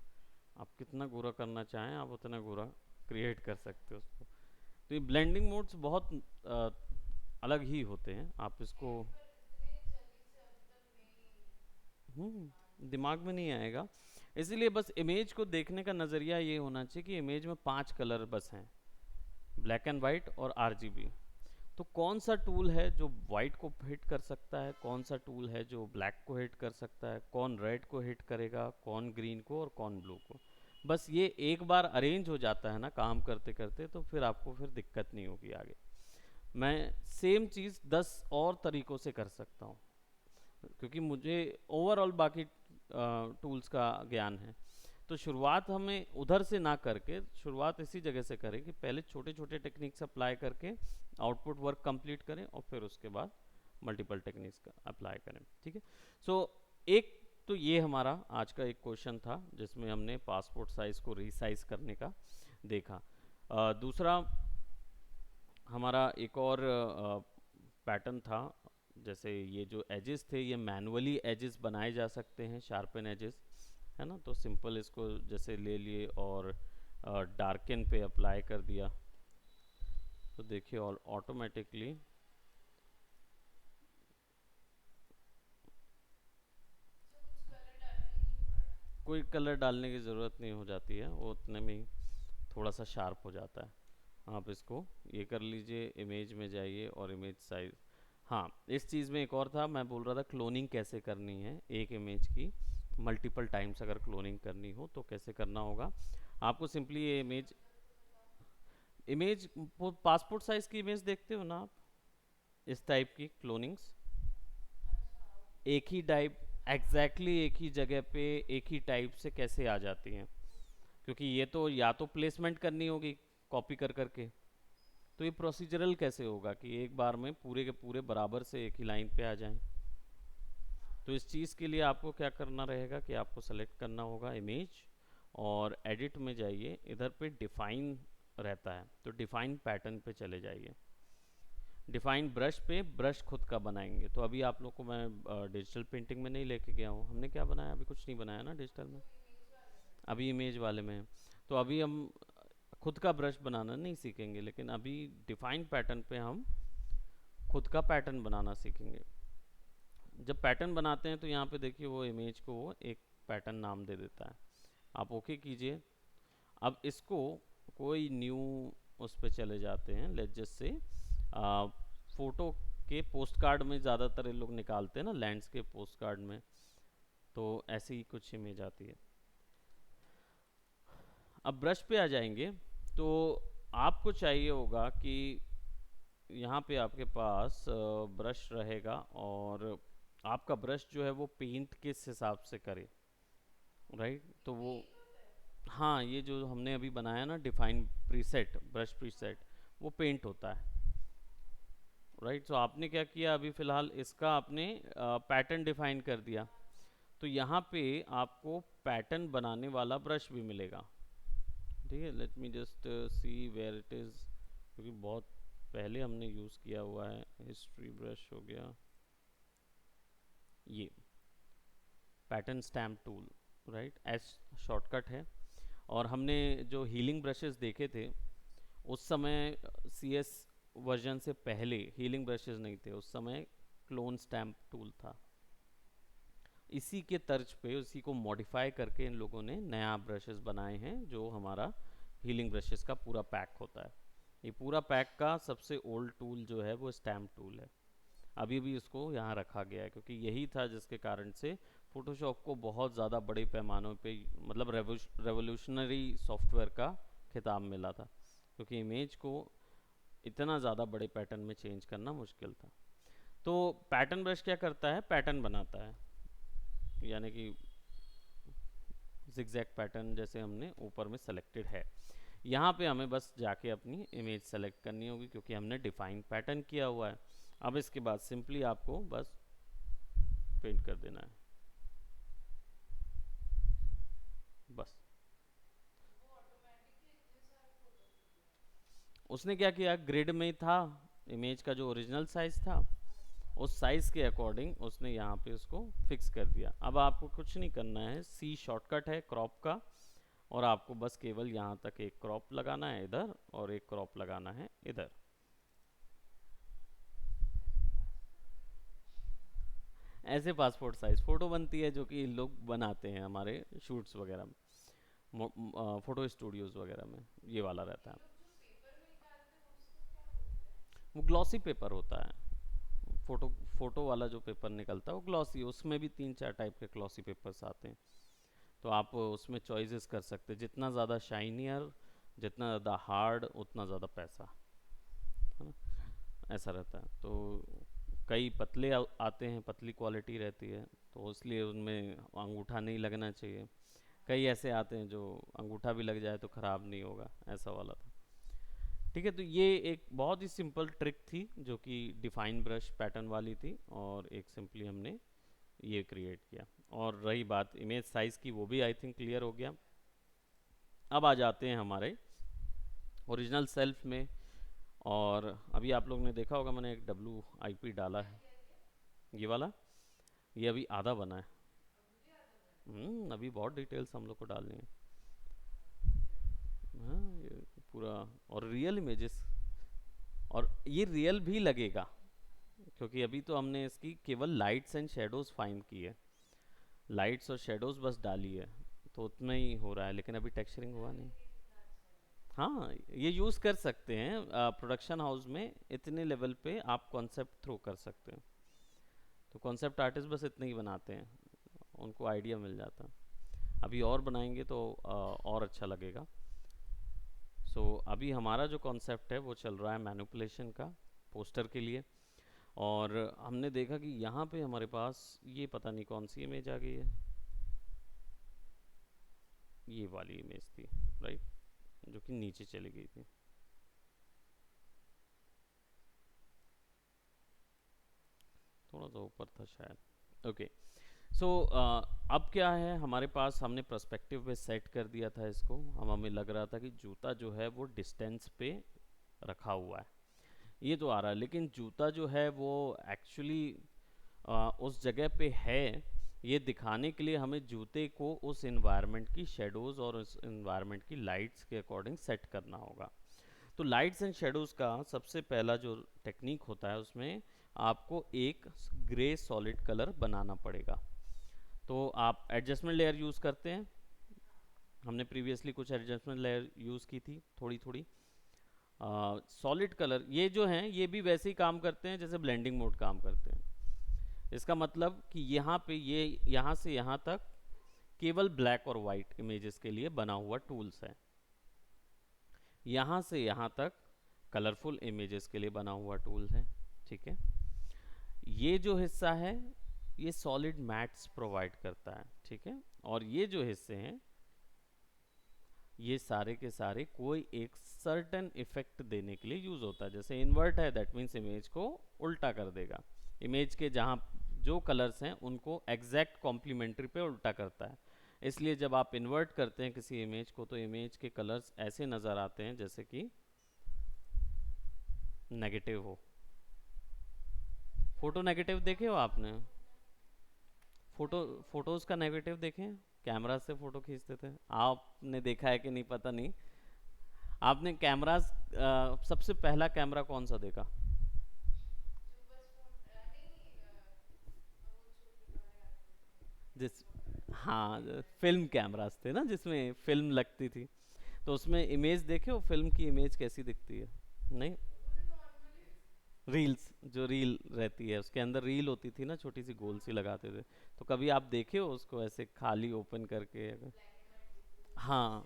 [SPEAKER 1] आप कितना गोरा करना चाहें आप उतना गोरा क्रिएट कर सकते हो उसको। तो ये ब्लेंडिंग मोड्स बहुत अ, अलग ही होते हैं। आप इसको दिमाग में नहीं आएगा। इसीलिए बस इमेज को देखने का नज़रिया ये होना चाहिए कि इमेज में 5 कलर बस हैं, ब्लैक एंड वाइट और आरजीबी। तो कौन सा टूल है जो वाइट को हिट कर सकता है, कौन सा टूल है जो ब्लैक को हिट कर सकता है, कौन रेड को हिट करेगा, कौन ग्रीन को और कौन ब्लू को। बस ये एक बार अरेंज हो जाता है ना काम करते करते, तो फिर आपको फिर दिक्कत नहीं होगी आगे। मैं सेम चीज़ 10 और तरीक़ों से कर सकता हूँ, क्योंकि मुझे ओवरऑल बाकी टूल्स का ज्ञान है। तो शुरुआत हमें उधर से ना करके शुरुआत इसी जगह से करें कि पहले छोटे छोटे टेक्निक्स अप्लाई करके आउटपुट वर्क कंप्लीट करें और फिर उसके बाद मल्टीपल टेक्निक्स का अप्लाई करें। ठीक है। सो एक तो ये हमारा आज का एक क्वेश्चन था जिसमें हमने पासपोर्ट साइज़ को रीसाइज करने का देखा। दूसरा हमारा एक और पैटर्न था, जैसे ये जो एजेस थे ये मैनुअली एजेस बनाए जा सकते हैं, शार्पन एजेस, है ना। तो सिंपल इसको जैसे ले लिए और डार्कन पे अप्लाई कर दिया, तो देखिए और ऑटोमेटिकली कोई कलर डालने की ज़रूरत नहीं हो जाती है, वो उतने में ही थोड़ा सा शार्प हो जाता है। आप इसको ये कर लीजिए, इमेज में जाइए और इमेज साइज। हाँ, इस चीज़ में एक और था, मैं बोल रहा था क्लोनिंग कैसे करनी है एक इमेज की मल्टीपल टाइम्स अगर क्लोनिंग करनी हो तो कैसे करना होगा। आपको सिंपली ये इमेज इमेज पासपोर्ट साइज की इमेज देखते हो ना आप, इस टाइप की क्लोनिंग्स एक ही टाइप, एग्जैक्टली एक ही जगह पे एक ही टाइप से कैसे आ जाती हैं, क्योंकि ये तो या तो प्लेसमेंट करनी होगी कॉपी कर करके, तो ये प्रोसीजरल कैसे होगा कि एक बार में पूरे के पूरे बराबर से एक ही लाइन पे आ जाएं? तो इस चीज़ के लिए आपको क्या करना रहेगा कि आपको सेलेक्ट करना होगा इमेज, और एडिट में जाइए, इधर पे डिफाइन रहता है तो डिफाइन पैटर्न पे चले जाइए। डिफाइन ब्रश पे ब्रश खुद का बनाएंगे। तो अभी आप लोग को मैं डिजिटल पेंटिंग में नहीं लेके गया हूँ, हमने क्या बनाया, अभी कुछ नहीं बनाया ना डिजिटल में, अभी इमेज वाले में हैं। तो अभी हम खुद का ब्रश बनाना नहीं सीखेंगे, लेकिन अभी डिफाइन पैटर्न पे हम खुद का पैटर्न बनाना सीखेंगे। जब पैटर्न बनाते हैं तो यहाँ पे देखिए वो इमेज को वो एक पैटर्न नाम दे देता है। आप ओके कीजिए। अब इसको कोई न्यू उस पे चले जाते हैं, लेट्स जस्ट से फोटो के पोस्ट कार्ड में ज़्यादातर ये लोग निकालते हैं ना, लैंडस्केप पोस्ट कार्ड में, तो ऐसी ही कुछ इमेज आती है। अब ब्रश पे आ जाएंगे तो आपको चाहिए होगा कि यहाँ पे आपके पास ब्रश रहेगा, और आपका ब्रश जो है वो पेंट किस हिसाब से करे, राइट? तो वो, हाँ, ये जो हमने अभी बनाया ना डिफाइन प्रीसेट, ब्रश प्रीसेट, वो पेंट होता है, राइट? तो आपने क्या किया, अभी फ़िलहाल इसका आपने पैटर्न डिफाइन कर दिया, तो यहाँ पे आपको पैटर्न बनाने वाला ब्रश भी मिलेगा। ठीक है, let me just see where it is, क्योंकि बहुत पहले हमने यूज़ किया हुआ है। हिस्ट्री ब्रश हो गया, ये pattern stamp tool, right, S shortcut है। और हमने जो हीलिंग ब्रशेस देखे थे उस समय, सी एस वर्जन से पहले हीलिंग ब्रशेस नहीं थे, उस समय क्लोन स्टैम्प टूल था। इसी के तर्ज पे उसी को मॉडिफाई करके इन लोगों ने नया ब्रशेस बनाए हैं, जो हमारा हीलिंग ब्रशेस का पूरा पैक होता है। ये पूरा पैक का सबसे ओल्ड टूल जो है वो स्टैम्प टूल है। अभी भी इसको यहाँ रखा गया है, क्योंकि यही था जिसके कारण से फोटोशॉप को बहुत ज़्यादा बड़े पैमानों पे, मतलब रेवोल्यूशनरी सॉफ्टवेयर का खिताब मिला था, क्योंकि इमेज को इतना ज़्यादा बड़े पैटर्न में चेंज करना मुश्किल था। तो पैटर्न ब्रश क्या करता है, पैटर्न बनाता है, यानी कि जिगजैग पैटर्न जैसे हमने ऊपर में सेलेक्टेड है। यहाँ पे हमें बस जाके अपनी इमेज सेलेक्ट करनी होगी, क्योंकि हमने डिफाइन पैटर्न किया हुआ है। अब इसके बाद सिंपली आपको बस पेंट कर देना है, बस। उसने क्या किया, ग्रिड में था, इमेज का जो ओरिजिनल साइज था उस साइज के अकॉर्डिंग उसने यहाँ पे उसको फिक्स कर दिया। अब आपको कुछ नहीं करना है, सी शॉर्टकट है क्रॉप का, और आपको बस केवल यहाँ तक एक क्रॉप लगाना है इधर, और एक क्रॉप लगाना है इधर। ऐसे पासपोर्ट साइज फोटो बनती है, जो कि लोग बनाते हैं हमारे शूट्स वगैरह में, फोटो स्टूडियोज वगैरह में ये वाला रहता है। वो ग्लॉसी पेपर होता है, फोटो फोटो वाला जो पेपर निकलता है वो ग्लॉसी, उसमें भी तीन चार टाइप के ग्लॉसी पेपर्स आते हैं। तो आप उसमें चॉइसेस कर सकते हैं, जितना ज़्यादा शाइनियर, जितना ज़्यादा हार्ड, उतना ज़्यादा पैसा, है ना, ऐसा रहता है। तो कई पतले आते हैं, पतली क्वालिटी रहती है, तो इसलिए उनमें अंगूठा नहीं लगना चाहिए। कई ऐसे आते हैं जो अंगूठा भी लग जाए तो ख़राब नहीं होगा, ऐसा वाला था। ठीक है, तो ये एक बहुत ही सिंपल ट्रिक थी जो कि डिफाइन ब्रश पैटर्न वाली थी, और एक सिंपली हमने ये क्रिएट किया। और रही बात इमेज साइज़ की, वो भी आई थिंक क्लियर हो गया। अब आ जाते हैं हमारे ओरिजिनल सेल्फ में। और अभी आप लोग ने देखा होगा मैंने एक WIP डाला है, ये वाला, ये अभी आधा बना है। अभी बहुत डिटेल्स हम लोग को डालनी है। हाँ, ये पूरा, और रियल इमेजेस, और ये रियल भी लगेगा, क्योंकि अभी तो हमने इसकी केवल लाइट्स एंड शेडोज फाइंड की है, लाइट्स और शेडोज बस डाली है, तो उतना ही हो रहा है, लेकिन अभी टेक्सचरिंग हुआ नहीं। हाँ, ये यूज़ कर सकते हैं प्रोडक्शन हाउस में, इतने लेवल पे आप कॉन्सेप्ट थ्रो कर सकते हैं। तो कॉन्सेप्ट आर्टिस्ट बस इतने ही बनाते हैं, उनको आइडिया मिल जाता है। अभी और बनाएंगे तो और अच्छा लगेगा। सो अभी हमारा जो कॉन्सेप्ट है वो चल रहा है मैनिपुलेशन का, पोस्टर के लिए। और हमने देखा कि यहाँ पे हमारे पास ये पता नहीं कौन सी इमेज आ गई है, ये वाली इमेज थी, राइट, जो कि नीचे चली गई थी। थोड़ा सा ऊपर था शायद। ओके, सो अब क्या है हमारे पास, हमने पर्सपेक्टिव पे सेट कर दिया था इसको। हम हमें लग रहा था कि जूता जो है वो डिस्टेंस पे रखा हुआ है, ये तो आ रहा है, लेकिन जूता जो है वो एक्चुअली उस जगह पे है, ये दिखाने के लिए हमें जूते को उस इन्वायरमेंट की शेडोज़ और उस इन्वायरमेंट की लाइट्स के अकॉर्डिंग सेट करना होगा। तो लाइट्स एंड शेडोज़ का सबसे पहला जो टेक्निक होता है उसमें आपको एक ग्रे सॉलिड कलर बनाना पड़ेगा। तो आप एडजस्टमेंट लेयर यूज़ करते हैं, हमने प्रीवियसली कुछ एडजस्टमेंट लेयर यूज़ की थी थोड़ी थोड़ी। सॉलिड कलर ये जो हैं ये भी वैसे ही काम करते हैं जैसे ब्लेंडिंग मोड काम करते हैं। इसका मतलब कि यहाँ पे ये यहाँ से यहाँ तक केवल ब्लैक और वाइट इमेजेस के लिए बना हुआ टूल्स है, यहाँ से यहाँ तक कलरफुल इमेजेस के लिए बना हुआ टूल है। ठीक है, ये जो हिस्सा है ये सॉलिड मैट्स प्रोवाइड करता है। ठीक है, और ये जो हिस्से हैं ये सारे के सारे कोई एक सर्टेन इफेक्ट देने के लिए यूज होता है। जैसे इन्वर्ट है, दैट मीन्स इमेज को उल्टा कर देगा, इमेज के जहाँ जो कलर्स हैं उनको एग्जैक्ट कॉम्प्लीमेंट्री पे उल्टा करता है। इसलिए जब आप इन्वर्ट करते हैं किसी इमेज को तो इमेज के कलर्स ऐसे नज़र आते हैं जैसे कि नेगेटिव हो। फोटो नेगेटिव देखे हो आपने? फोटोज का नेगेटिव देखें, कैमरा से फोटो खींचते थे, आपने देखा है कि नहीं पता नहीं। आपने कैमरास सबसे पहला कैमरा कौन सा देखा? जिस हाँ, फिल्म कैमरास थे ना जिसमें फिल्म लगती थी, तो उसमें इमेज देखे हो, फिल्म की इमेज कैसी दिखती है? नहीं, रील्स, जो रील रहती है उसके अंदर रील होती थी ना, छोटी सी गोल सी लगाते थे। तो कभी आप देखे हो उसको ऐसे खाली ओपन करके? हाँ,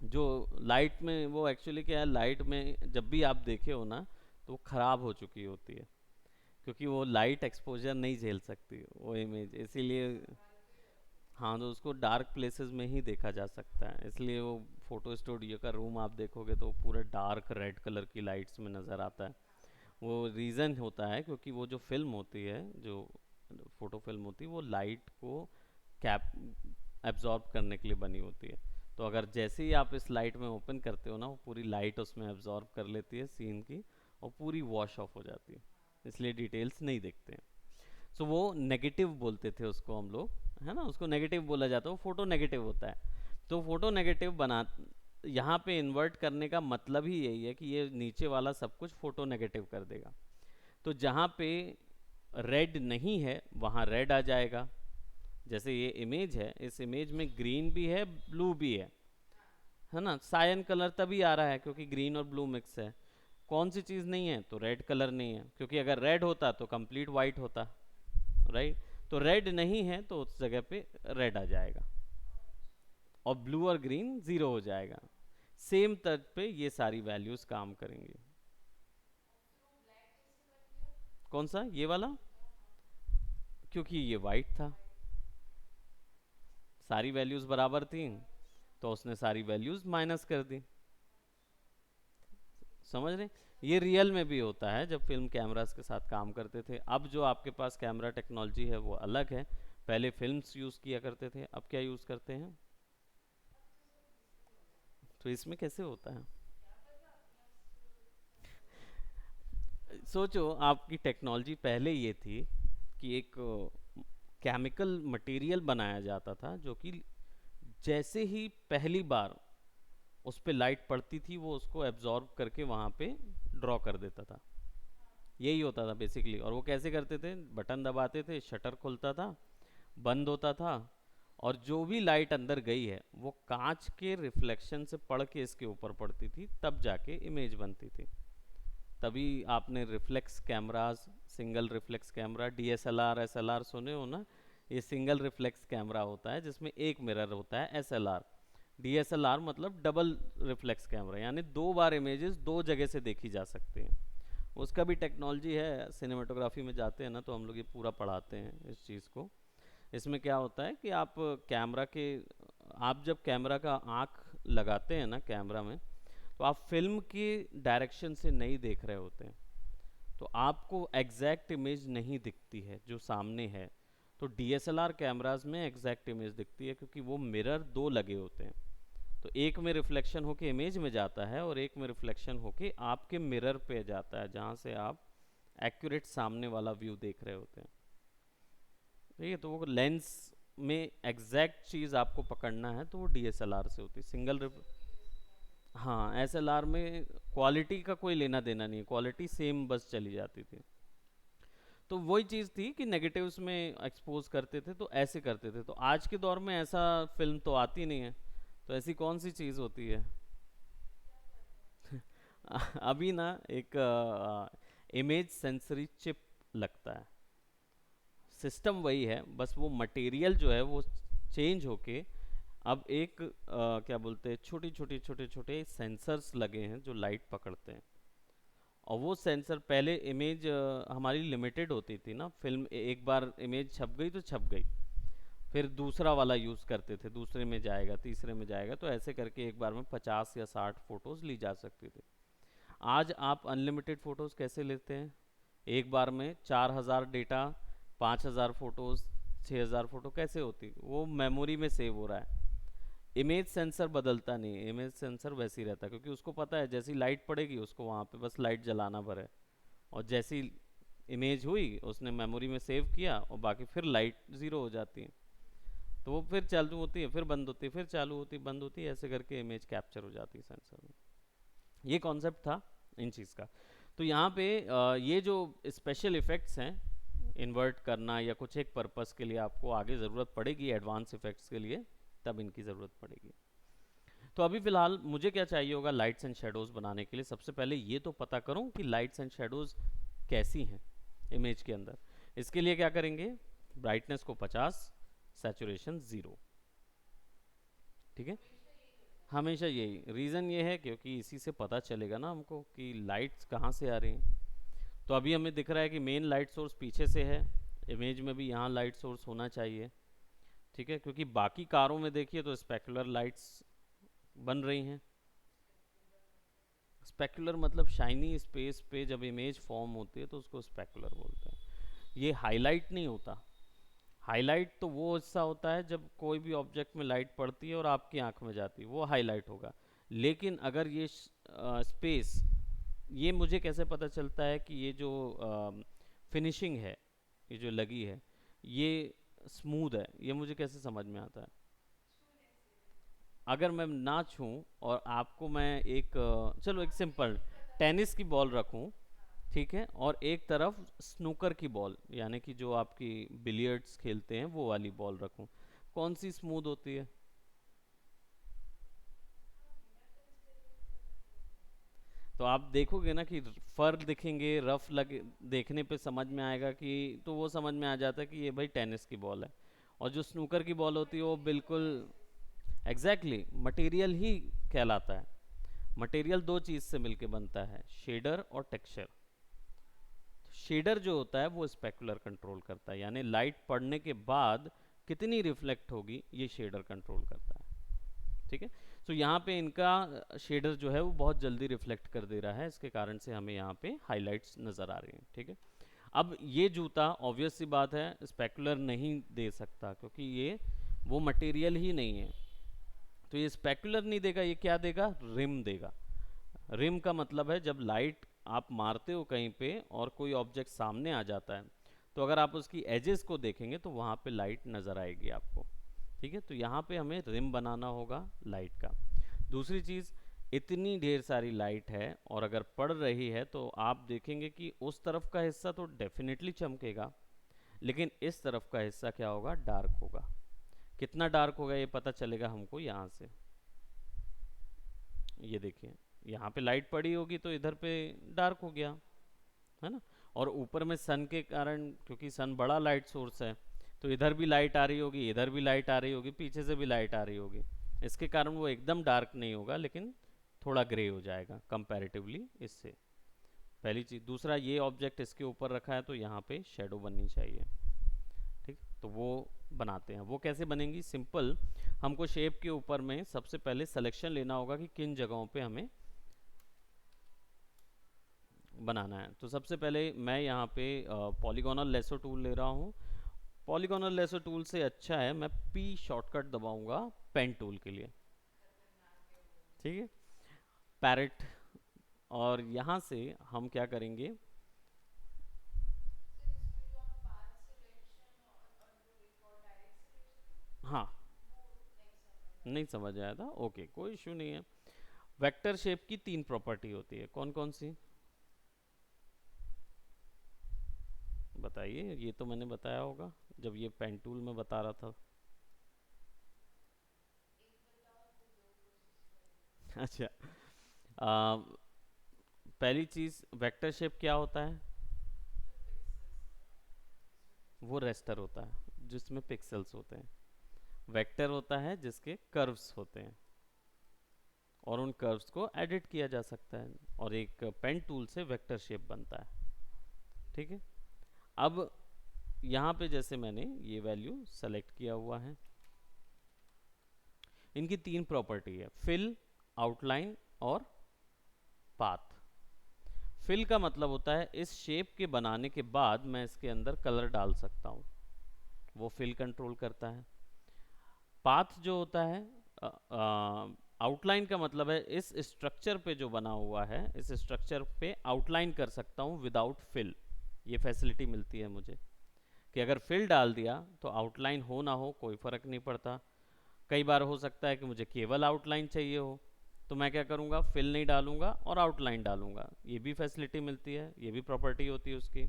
[SPEAKER 1] जो लाइट में वो एक्चुअली क्या है, लाइट में जब भी आप देखे हो ना तो वो ख़राब हो चुकी होती है, क्योंकि वो लाइट एक्सपोजर नहीं झेल सकती वो इमेज, इसीलिए। हाँ, तो उसको डार्क प्लेसेस में ही देखा जा सकता है, इसलिए वो फोटो स्टूडियो का रूम आप देखोगे तो पूरा डार्क रेड कलर की लाइट्स में नज़र आता है। वो रीज़न होता है क्योंकि वो जो फिल्म होती है, जो फोटो फिल्म होती है, वो लाइट को कैप एब्जॉर्ब करने के लिए बनी होती है। तो अगर जैसे ही आप इस लाइट में ओपन करते हो ना, वो पूरी लाइट उसमें एब्जॉर्ब कर लेती है सीन की, और पूरी वॉश ऑफ हो जाती है, इसलिए डिटेल्स नहीं दिखते हैं। सो वो नेगेटिव बोलते थे उसको हम लोग, है ना, उसको नेगेटिव बोला जाता है, वो फोटो नेगेटिव होता है। तो फोटो नेगेटिव बना, यहाँ पे इन्वर्ट करने का मतलब ही यही है कि ये नीचे वाला सब कुछ फोटो नेगेटिव कर देगा। तो जहाँ पे रेड नहीं है वहाँ रेड आ जाएगा। जैसे ये इमेज है, इस इमेज में ग्रीन भी है ब्लू भी है ना, सायन कलर तभी आ रहा है क्योंकि ग्रीन और ब्लू मिक्स है। कौन सी चीज़ नहीं है? तो रेड कलर नहीं है, क्योंकि अगर रेड होता तो कंप्लीट वाइट होता, राइट। तो रेड नहीं है तो उस जगह पे रेड आ जाएगा, और ब्लू और ग्रीन ज़ीरो हो जाएगा। सेम तर्ज पे ये सारी वैल्यूज़ काम करेंगी। कौन सा? ये वाला, क्योंकि ये वाइट था, सारी वैल्यूज़ बराबर थी, तो उसने सारी वैल्यूज़ माइनस कर दी। समझ रहे? ये रियल में भी होता है जब फिल्म कैमरास के साथ काम करते थे। अब जो आपके पास कैमरा टेक्नोलॉजी है वो अलग है, पहले फिल्म्स यूज़ किया करते थे, अब क्या यूज़ करते हैं? तो इसमें कैसे होता है? सोचो, आपकी टेक्नोलॉजी पहले ये थी कि एक केमिकल मटेरियल बनाया जाता था जो कि जैसे ही पहली बार उस पर लाइट पड़ती थी वो उसको एब्जॉर्ब करके वहाँ पे ड्रॉ कर देता था। यही होता था बेसिकली। और वो कैसे करते थे? बटन दबाते थे, शटर खुलता था, बंद होता था, और जो भी लाइट अंदर गई है वो कांच के रिफ्लेक्शन से पड़ के इसके ऊपर पड़ती थी, तब जाके इमेज बनती थी। तभी आपने reflex cameras, single reflex camera, DSLR SLR सुने हो ना, ये सिंगल रिफ्लेक्स कैमरा होता है जिसमें एक मिरर होता है। एसएलआर, डीएसएलआर मतलब डबल रिफ्लेक्स कैमरा, यानी दो बार इमेजेस दो जगह से देखी जा सकती हैं। उसका भी टेक्नोलॉजी है, सिनेमाटोग्राफी में जाते हैं ना तो हम लोग ये पूरा पढ़ाते हैं इस चीज़ को। इसमें क्या होता है कि आप कैमरा के, आप जब कैमरा का आँख लगाते हैं ना कैमरा में, तो आप फिल्म की डायरेक्शन से नहीं देख रहे होते हैं। तो आपको एग्जैक्ट इमेज नहीं दिखती है जो सामने है। तो डीएसएलआर कैमरास में एग्जैक्ट इमेज दिखती है, क्योंकि वो मिरर दो लगे होते हैं। तो एक में रिफ्लेक्शन होके इमेज में जाता है और एक में रिफ्लेक्शन होके आपके मिरर पे जाता है, जहाँ से आप एक्यूरेट सामने वाला व्यू देख रहे होते हैं। ठीक है, तो वो लेंस में एग्जैक्ट चीज़ आपको पकड़ना है तो वो डीएसएलआर से होती है। हाँ, एसएलआर में क्वालिटी का कोई लेना देना नहीं, क्वालिटी सेम बस चली जाती थी। तो वही चीज़ थी कि नेगेटिव्स में एक्सपोज करते थे, तो ऐसे करते थे। तो आज के दौर में ऐसा फिल्म तो आती नहीं है, तो ऐसी कौन सी चीज़ होती है? अभी ना एक इमेज सेंसरी चिप लगता है। सिस्टम वही है, बस वो मटेरियल जो है वो चेंज होके अब एक क्या बोलते हैं, छोटी छोटी छोटे छोटे सेंसर्स लगे हैं जो लाइट पकड़ते हैं। और वो सेंसर, पहले इमेज हमारी लिमिटेड होती थी ना, फिल्म एक बार इमेज छप गई तो छप गई, फिर दूसरा वाला यूज़ करते थे, दूसरे में जाएगा, तीसरे में जाएगा, तो ऐसे करके एक बार में 50 या 60 फोटोज़ ली जा सकती थी। आज आप अनलिमिटेड फ़ोटोज़ कैसे लेते हैं? एक बार में 4000 डेटा, 5000 फ़ोटोज़, 6000 फ़ोटो कैसे होती? वो मेमोरी में सेव हो रहा है। इमेज सेंसर बदलता नहीं है, इमेज सेंसर वैसे ही रहता है, क्योंकि उसको पता है जैसी लाइट पड़ेगी उसको वहाँ पे बस लाइट जलाना भर है, और जैसी इमेज हुई उसने मेमोरी में सेव किया और बाकी फिर लाइट ज़ीरो हो जाती है। तो वो फिर चालू होती है, फिर बंद होती है, फिर चालू होती है, बंद होती है, ऐसे करके इमेज कैप्चर हो जाती है सेंसर में। ये कॉन्सेप्ट था इन चीज़ का। तो यहाँ पे ये जो स्पेशल इफ़ेक्ट्स हैं, इन्वर्ट करना या कुछ एक पर्पस के लिए आपको आगे ज़रूरत पड़ेगी, एडवांस इफ़ेक्ट्स के लिए तब इनकी ज़रूरत पड़ेगी। तो अभी फ़िलहाल मुझे क्या चाहिए होगा लाइट्स एंड शेडोज़ बनाने के लिए? सबसे पहले ये तो पता करूँ कि लाइट्स एंड शेडोज़ कैसी हैं इमेज के अंदर। इसके लिए क्या करेंगे? ब्राइटनेस को 50, सैचुरेशन 0। ठीक है, हमेशा यही रीज़न ये है क्योंकि इसी से पता चलेगा ना हमको कि लाइट्स कहाँ से आ रही हैं। तो अभी हमें दिख रहा है कि मेन लाइट सोर्स पीछे से है, इमेज में भी यहाँ लाइट सोर्स होना चाहिए। ठीक है, क्योंकि बाकी कारों में देखिए तो स्पेकुलर लाइट्स बन रही हैं। स्पेकुलर मतलब शाइनी स्पेस पे जब इमेज फॉर्म होती है तो उसको स्पेकुलर बोलते हैं। ये हाईलाइट नहीं होता। हाईलाइट तो वो हिस्सा होता है जब कोई भी ऑब्जेक्ट में लाइट पड़ती है और आपकी आंख में जाती है, वो हाईलाइट होगा। लेकिन अगर ये स्पेस, ये मुझे कैसे पता चलता है कि ये जो फिनिशिंग है, ये जो लगी है, ये स्मूथ है, ये मुझे कैसे समझ में आता है? अगर मैं ना छूं और आपको मैं एक चलो एक सिंपल टेनिस की बॉल रखूं, ठीक है, और एक तरफ स्नूकर की बॉल यानी कि जो आपकी बिलियर्ड्स खेलते हैं वो वाली बॉल रखूं, कौन सी स्मूथ होती है? तो आप देखोगे ना कि फर दिखेंगे, रफ लगे, देखने पे समझ में आएगा कि, तो वो समझ में आ जाता है कि ये भाई टेनिस की बॉल है। और जो स्नूकर की बॉल होती है वो बिल्कुल एग्जैक्टली मटेरियल ही कहलाता है। मटेरियल दो चीज़ से मिलके बनता है, शेडर और टेक्सचर। शेडर जो होता है वो स्पेकुलर कंट्रोल करता है, यानी लाइट पड़ने के बाद कितनी रिफ्लेक्ट होगी ये शेडर कंट्रोल करता है। ठीक है, तो यहाँ पे इनका शेडर जो है वो बहुत जल्दी रिफ्लेक्ट कर दे रहा है, इसके कारण से हमें यहाँ पे हाइलाइट्स नज़र आ रही हैं। ठीक है, अब ये जूता ऑब्वियस सी बात है स्पेकुलर नहीं दे सकता, क्योंकि ये वो मटेरियल ही नहीं है। तो ये स्पेकुलर नहीं देगा, ये क्या देगा? रिम देगा। रिम का मतलब है जब लाइट आप मारते हो कहीं पे और कोई ऑब्जेक्ट सामने आ जाता है, तो अगर आप उसकी एजेस को देखेंगे तो वहाँ पे लाइट नज़र आएगी आपको। ठीक है, तो यहाँ पे हमें रिम बनाना होगा लाइट का। दूसरी चीज़, इतनी ढेर सारी लाइट है और अगर पड़ रही है तो आप देखेंगे कि उस तरफ का हिस्सा तो डेफिनेटली चमकेगा, लेकिन इस तरफ का हिस्सा क्या होगा? डार्क होगा। कितना डार्क होगा ये पता चलेगा हमको यहाँ से। ये देखिए, यहाँ पे लाइट पड़ी होगी तो इधर पे डार्क हो गया, है ना। और ऊपर में सन के कारण, क्योंकि सन बड़ा लाइट सोर्स है, तो इधर भी लाइट आ रही होगी, इधर भी लाइट आ रही होगी, पीछे से भी लाइट आ रही होगी। इसके कारण वो एकदम डार्क नहीं होगा, लेकिन थोड़ा ग्रे हो जाएगा कंपैरेटिवली इससे। पहली चीज़। दूसरा, ये ऑब्जेक्ट इसके ऊपर रखा है तो यहाँ पे शेडो बननी चाहिए। ठीक, तो वो बनाते हैं। वो कैसे बनेंगी? सिंपल, हमको शेप के ऊपर में सबसे पहले सिलेक्शन लेना होगा कि किन जगहों पे हमें बनाना है। तो सबसे पहले मैं यहाँ पे पॉलीगोनल लेसो टूल ले रहा हूँ। पॉलीगोनल लेसो टूल से अच्छा है मैं पी शॉर्टकट दबाऊंगा पेन टूल के लिए, ठीक है, पैरेट। और यहाँ से हम क्या करेंगे, हाँ नहीं समझ आया था, ओके कोई इशू नहीं है। वेक्टर शेप की तीन प्रॉपर्टी होती है, कौन कौन सी बताइए, ये तो मैंने बताया होगा जब ये पेन टूल में बता रहा था। अच्छा, आ, पहली चीज वेक्टर शेप क्या होता है, वो रेस्टर होता है जिसमें पिक्सेल्स होते हैं। वेक्टर होता है जिसके कर्व्स होते हैं और उन कर्व्स को एडिट किया जा सकता है और एक पेन टूल से वेक्टर शेप बनता है, ठीक है। अब यहाँ पे जैसे मैंने ये वैल्यू सेलेक्ट किया हुआ है, इनकी तीन प्रॉपर्टी है, फिल, आउटलाइन और पाथ। फिल का मतलब होता है इस शेप के बनाने के बाद मैं इसके अंदर कलर डाल सकता हूँ, वो फिल कंट्रोल करता है। पाथ जो होता है, आउटलाइन का मतलब है इस स्ट्रक्चर पे जो बना हुआ है, इस स्ट्रक्चर पे आउटलाइन कर सकता हूँ विदाउट फिल। ये फैसिलिटी मिलती है मुझे कि अगर फिल डाल दिया तो आउटलाइन हो ना हो कोई फ़र्क नहीं पड़ता। कई बार हो सकता है कि मुझे केवल आउटलाइन चाहिए हो, तो मैं क्या करूँगा, फिल नहीं डालूंगा और आउटलाइन डालूंगा, ये भी फैसिलिटी मिलती है, ये भी प्रॉपर्टी होती है उसकी।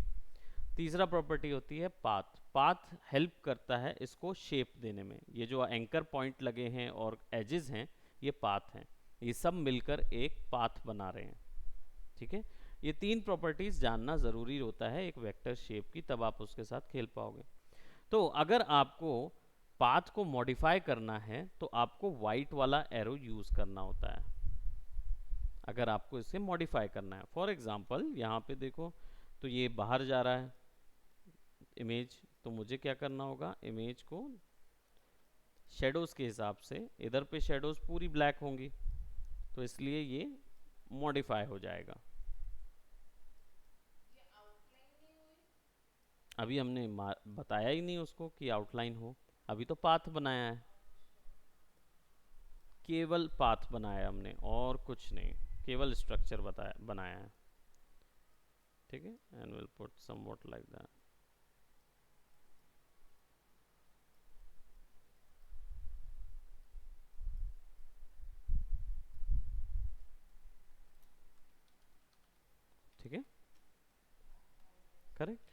[SPEAKER 1] तीसरा प्रॉपर्टी होती है पाथ। पाथ हेल्प करता है इसको शेप देने में, ये जो एंकर पॉइंट लगे हैं और एजेस हैं ये पाथ हैं, ये सब मिलकर एक पाथ बना रहे हैं, ठीक है। ये तीन प्रॉपर्टीज जानना ज़रूरी होता है एक वेक्टर शेप की, तब आप उसके साथ खेल पाओगे। तो अगर आपको पाथ को मॉडिफाई करना है तो आपको वाइट वाला एरो यूज़ करना होता है अगर आपको इसे मॉडिफाई करना है। फॉर एग्जांपल यहाँ पे देखो, तो ये बाहर जा रहा है इमेज, तो मुझे क्या करना होगा, इमेज को शेडोज़ के हिसाब से, इधर पे शेडोज़ पूरी ब्लैक होंगी तो इसलिए ये मॉडिफाई हो जाएगा। अभी हमने बताया ही नहीं उसको कि आउटलाइन हो, अभी तो पाथ बनाया है, केवल पाथ बनाया हमने और कुछ नहीं, केवल स्ट्रक्चर बताया बनाया है, ठीक है। And will put somewhat like that. ठीक है, करेक्ट।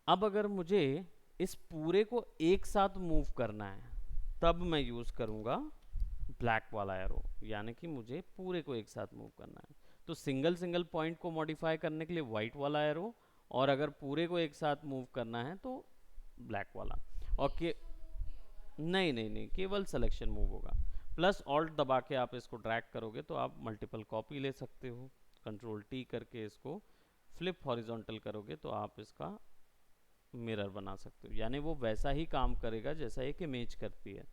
[SPEAKER 1] अब अगर मुझे इस पूरे को एक साथ मूव करना है तब मैं यूज़ करूँगा ब्लैक वाला एरो, यानी कि मुझे पूरे को एक साथ मूव करना है तो सिंगल सिंगल पॉइंट को मॉडिफाई करने के लिए वाइट वाला एरो, और अगर पूरे को एक साथ मूव करना है तो ब्लैक वाला। और के नहीं नहीं नहीं, केवल सिलेक्शन मूव होगा। प्लस ऑल्ट दबा के आप इसको ड्रैग करोगे तो आप मल्टीपल कॉपी ले सकते हो, कंट्रोल टी करके इसको फ्लिप हॉरिजॉन्टल करोगे तो आप इसका मिरर बना सकते हो, यानी वो वैसा ही काम करेगा जैसा एक इमेज करती है।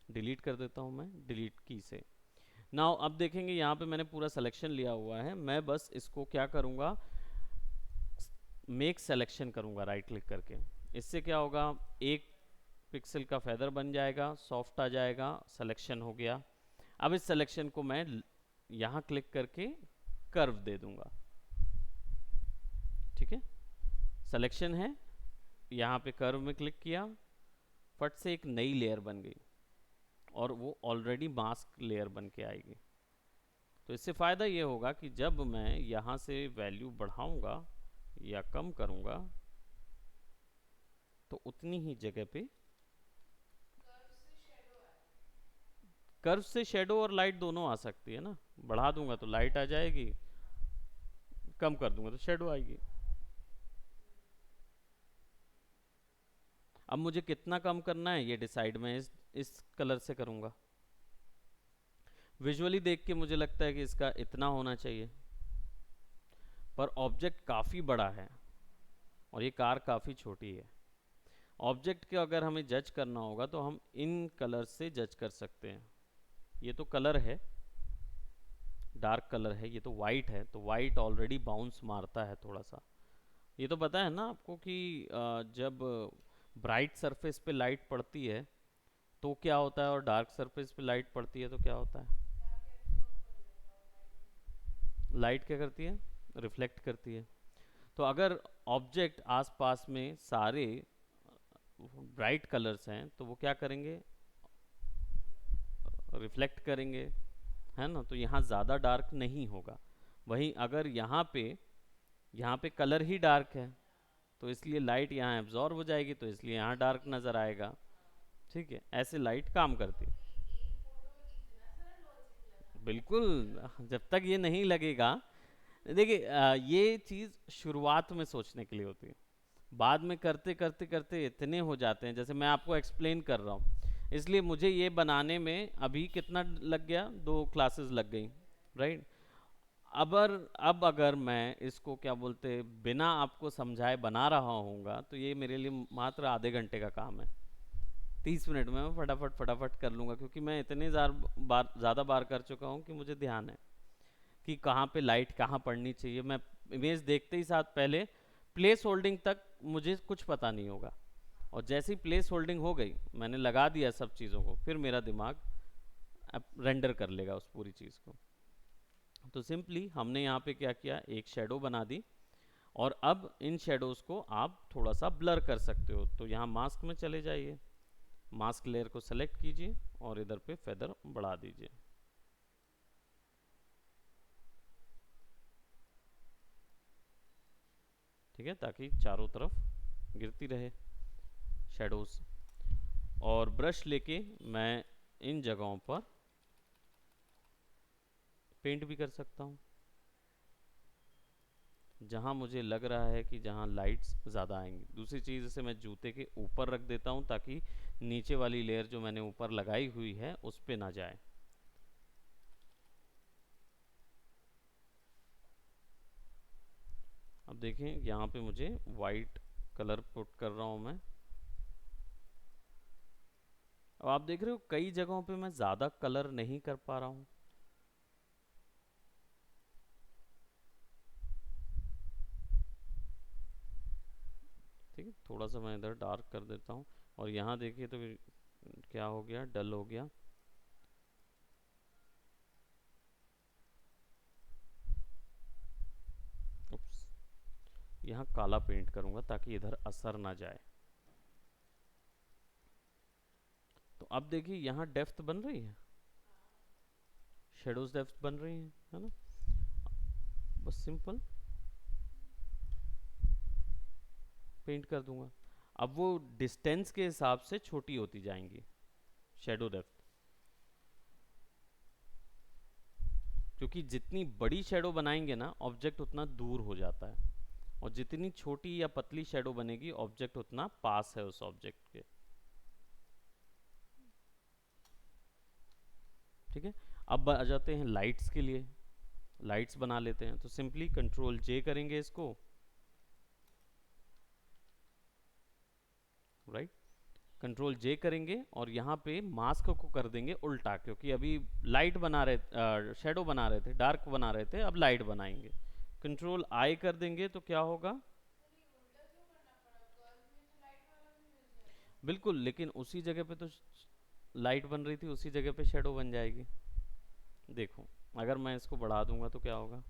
[SPEAKER 1] डिलीट कर देता हूँ मैं डिलीट की से। नाउ अब देखेंगे यहाँ पे मैंने पूरा सिलेक्शन लिया हुआ है, मैं बस इसको क्या करूँगा, मेक सिलेक्शन करूँगा राइट क्लिक करके। इससे क्या होगा, एक पिक्सल का फेदर बन जाएगा, सॉफ्ट आ जाएगा, सिलेक्शन हो गया। अब इस सिलेक्शन को मैं यहाँ क्लिक करके कर्व दे दूंगा, ठीक है। सिलेक्शन है, यहाँ पे कर्व में क्लिक किया, फट से एक नई लेयर बन गई और वो ऑलरेडी मास्क लेयर बन के आएगी। तो इससे फ़ायदा ये होगा कि जब मैं यहाँ से वैल्यू बढ़ाऊंगा या कम करूंगा तो उतनी ही जगह पे कर्व से शेडो और लाइट दोनों आ सकती है ना, बढ़ा दूंगा तो लाइट आ जाएगी, कम कर दूंगा तो शेडो आएगी। अब मुझे कितना कम करना है ये डिसाइड मैं इस कलर से करूंगा। विजुअली देख के मुझे लगता है कि इसका इतना होना चाहिए, पर ऑब्जेक्ट काफ़ी बड़ा है और ये कार काफ़ी छोटी है। ऑब्जेक्ट के अगर हमें जज करना होगा तो हम इन कलर से जज कर सकते हैं। ये तो कलर है, डार्क कलर है, ये तो वाइट है, तो वाइट ऑलरेडी बाउंस मारता है थोड़ा सा। ये तो पता है ना आपको कि जब ब्राइट सरफेस पे लाइट पड़ती है तो क्या होता है, और डार्क सरफेस पे लाइट पड़ती है तो क्या होता है? लाइट क्या करती है? रिफ्लेक्ट करती है। तो अगर ऑब्जेक्ट आसपास में सारे ब्राइट कलर्स हैं तो वो क्या करेंगे? रिफ्लेक्ट करेंगे, है ना? तो यहाँ ज़्यादा डार्क नहीं होगा। वहीं अगर यहाँ पे कलर ही डार्क है तो इसलिए लाइट यहाँ एब्जॉर्ब हो जाएगी, तो इसलिए यहाँ डार्क नज़र आएगा। ठीक है, ऐसे लाइट काम करती है। बिल्कुल। जब तक ये नहीं लगेगा, देखिए ये चीज़ शुरुआत में सोचने के लिए होती है, बाद में करते करते करते इतने हो जाते हैं, जैसे मैं आपको एक्सप्लेन कर रहा हूँ। इसलिए मुझे ये बनाने में अभी कितना लग गया, 2 क्लासेस लग गई, राइट? अब अगर मैं इसको क्या बोलते, बिना आपको समझाए बना रहा होऊंगा तो ये मेरे लिए मात्र आधे घंटे का काम है। 30 मिनट में मैं फटाफट फटाफट कर लूँगा, क्योंकि मैं इतने ज़्यादा बार कर चुका हूँ कि मुझे ध्यान है कि कहाँ पे लाइट कहाँ पड़नी चाहिए। मैं इमेज देखते ही साथ पहले प्लेस होल्डिंग तक मुझे कुछ पता नहीं होगा, और जैसे ही प्लेस होल्डिंग हो गई, मैंने लगा दिया सब चीज़ों को, फिर मेरा दिमाग अब रेंडर कर लेगा उस पूरी चीज़ को। तो सिंपली हमने यहाँ पे क्या किया, एक शेडो बना दी, और अब इन शेडोज़ को आप थोड़ा सा ब्लर कर सकते हो। तो यहाँ मास्क में चले जाइए, मास्क लेयर को सेलेक्ट कीजिए और इधर पे फेदर बढ़ा दीजिए। ठीक है, ताकि चारों तरफ गिरती रहे शेडोज़। और ब्रश लेके मैं इन जगहों पर पेंट भी कर सकता हूँ, जहाँ मुझे लग रहा है कि जहाँ लाइट्स ज़्यादा आएंगी। दूसरी चीज़, इसे मैं जूते के ऊपर रख देता हूँ ताकि नीचे वाली लेयर जो मैंने ऊपर लगाई हुई है उस पे ना जाए। अब देखें, यहाँ पे मुझे वाइट कलर पुट कर रहा हूँ मैं। अब आप देख रहे हो कई जगहों पे मैं ज़्यादा कलर नहीं कर पा रहा हूँ। ठीक है, थोड़ा सा मैं इधर डार्क कर देता हूँ, और यहाँ देखिए तो क्या हो गया, डल हो गया। उप्स, यहाँ काला पेंट करूँगा ताकि इधर असर ना जाए। तो अब देखिए यहाँ डेप्थ बन रही है, शेडोज डेप्थ बन रही है ना? बस सिंपल पेंट कर दूंगा। अब वो डिस्टेंस के हिसाब से छोटी होती जाएंगी शेडो डेप्थ, क्योंकि जितनी बड़ी शेडो बनाएंगे ना ऑब्जेक्ट उतना दूर हो जाता है, और जितनी छोटी या पतली शेडो बनेगी ऑब्जेक्ट उतना पास है उस ऑब्जेक्ट के। ठीक है, अब आ जाते हैं लाइट्स के लिए। लाइट्स बना लेते हैं, तो सिंपली कंट्रोल जे करेंगे इसको, राइट? कंट्रोल जे करेंगे और यहाँ पे मास्क को कर देंगे उल्टा, क्योंकि अभी लाइट बना रहे, शेडो बना रहे थे, डार्क बना रहे थे, अब लाइट बनाएंगे। कंट्रोल आई कर देंगे तो क्या होगा? बिल्कुल, लेकिन उसी जगह पे तो लाइट बन रही थी, उसी जगह पे शेडो बन जाएगी। देखो, अगर मैं इसको बढ़ा दूंगा तो क्या होगा?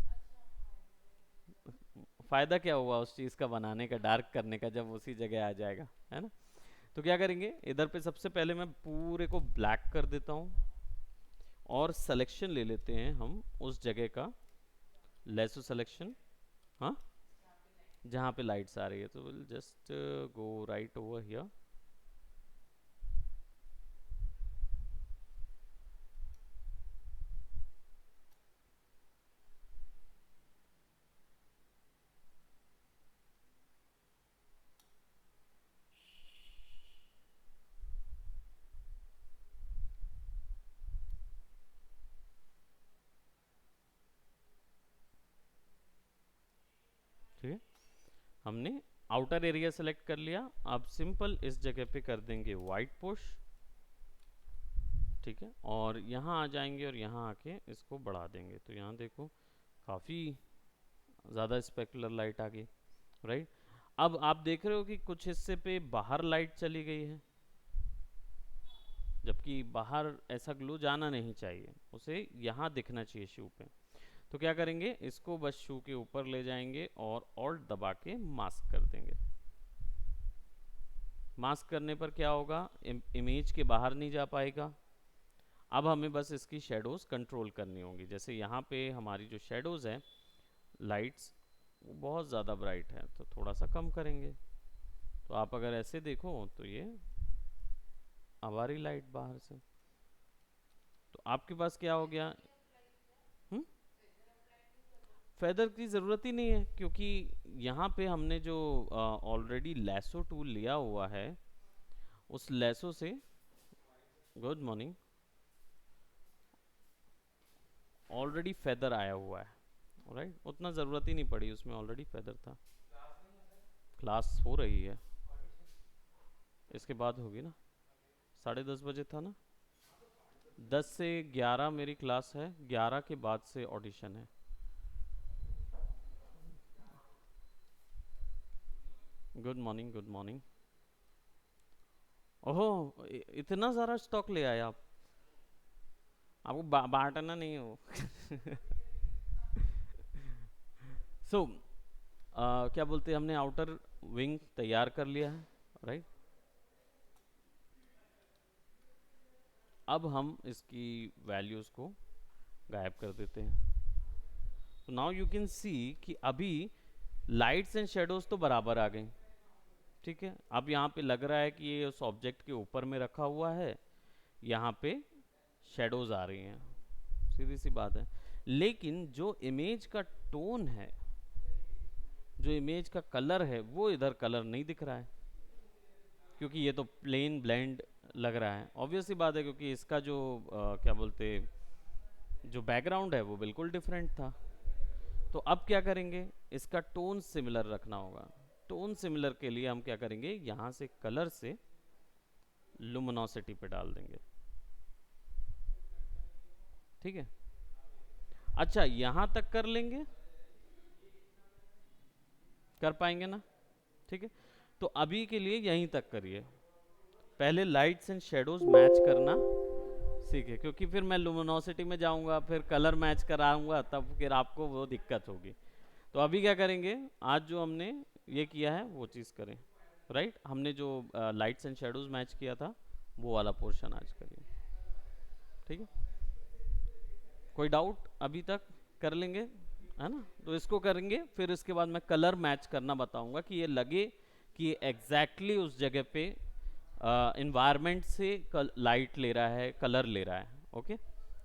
[SPEAKER 1] फायदा क्या हुआ उस चीज का बनाने का, डार्क करने का, जब उसी जगह आ जाएगा, है ना? तो क्या करेंगे, इधर पे सबसे पहले मैं पूरे को ब्लैक कर देता हूँ, और सिलेक्शन ले लेते हैं हम उस जगह का, लेसो सिलेक्शन। हाँ, जहाँ पे लाइट्स आ रही है, तो will just go right over here. ठीक है, हमने आउटर एरिया सेलेक्ट कर लिया। अब सिंपल इस जगह पे कर देंगे वाइट पुश। ठीक है, और यहाँ आ जाएंगे और यहाँ आके इसको बढ़ा देंगे, तो यहाँ देखो काफ़ी ज़्यादा स्पेकुलर लाइट आ गई, राइट। अब आप देख रहे हो कि कुछ हिस्से पे बाहर लाइट चली गई है, जबकि बाहर ऐसा ग्लो जाना नहीं चाहिए, उसे यहाँ दिखना चाहिए शू पे। तो क्या करेंगे, इसको बस शू के ऊपर ले जाएंगे और ऑल्ट दबा के मास्क कर देंगे। मास्क करने पर क्या होगा, इमेज के बाहर नहीं जा पाएगा। अब हमें बस इसकी शेडोज कंट्रोल करनी होंगी। जैसे यहाँ पे हमारी जो शेडोज है लाइट्स वो बहुत ज़्यादा ब्राइट है, तो थोड़ा सा कम करेंगे। तो आप अगर ऐसे देखो तो ये आ रही लाइट बाहर से, तो आपके पास क्या हो गया, फेदर की ज़रूरत ही नहीं है, क्योंकि यहाँ पे हमने जो ऑलरेडी लैसो टूल लिया हुआ है, उस लैसो से, गुड मॉर्निंग, ऑलरेडी फेदर आया हुआ है, राइट। उतना ज़रूरत ही नहीं पड़ी, उसमें ऑलरेडी फेदर था। क्लास हो रही है, इसके बाद होगी ना, 10:30 बजे था ना, 10 से 11 मेरी क्लास है, 11 के बाद से ऑडिशन है। Good morning, good morning. ओहो, इतना सारा स्टॉक ले आए आप, आपको बांटना नहीं हो। सो क्या बोलते हैं, हमने आउटर विंग तैयार कर लिया है, राइट। अब हम इसकी वैल्यूज़ को गायब कर देते हैं। तो नाउ यू कैन सी कि अभी लाइट्स एंड शेडोज तो बराबर आ गई, ठीक है। अब यहाँ पे लग रहा है कि ये उस ऑब्जेक्ट के ऊपर में रखा हुआ है, यहाँ पे शेडोज आ रही हैं, सीधी सी बात है। लेकिन जो इमेज का टोन है, जो इमेज का कलर है, वो इधर कलर नहीं दिख रहा है, क्योंकि ये तो प्लेन ब्लेंड लग रहा है। ऑब्वियस सी बात है, क्योंकि इसका जो क्या बोलते, जो बैकग्राउंड है वो बिल्कुल डिफरेंट था। तो अब क्या करेंगे, इसका टोन सिमिलर रखना होगा। टोन सिमिलर के लिए हम क्या करेंगे, यहाँ से कलर से लुमिनोसिटी पे डाल देंगे, ठीक है। अच्छा, यहाँ तक कर लेंगे, कर पाएंगे ना, ठीक है। तो अभी के लिए यहीं तक करिए, पहले लाइट्स एंड शेडोज मैच करना सीखे, क्योंकि फिर मैं लुमिनोसिटी में जाऊंगा, फिर कलर मैच कराऊंगा, तब फिर आपको वो दिक्कत होगी। तो अभी क्या करेंगे, आज जो हमने ये किया है वो चीज़ करें, राइट। हमने जो लाइट्स एंड शेडोज मैच किया था वो वाला पोर्शन आज करिए, ठीक है। कोई डाउट अभी तक, कर लेंगे, है ना। तो इसको करेंगे, फिर इसके बाद मैं कलर मैच करना बताऊंगा कि ये लगे कि एग्जैक्टली उस जगह पे इन्वायरमेंट से लाइट ले रहा है, कलर ले रहा है, ओके।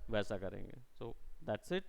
[SPEAKER 1] वैसा करेंगे। So that's it.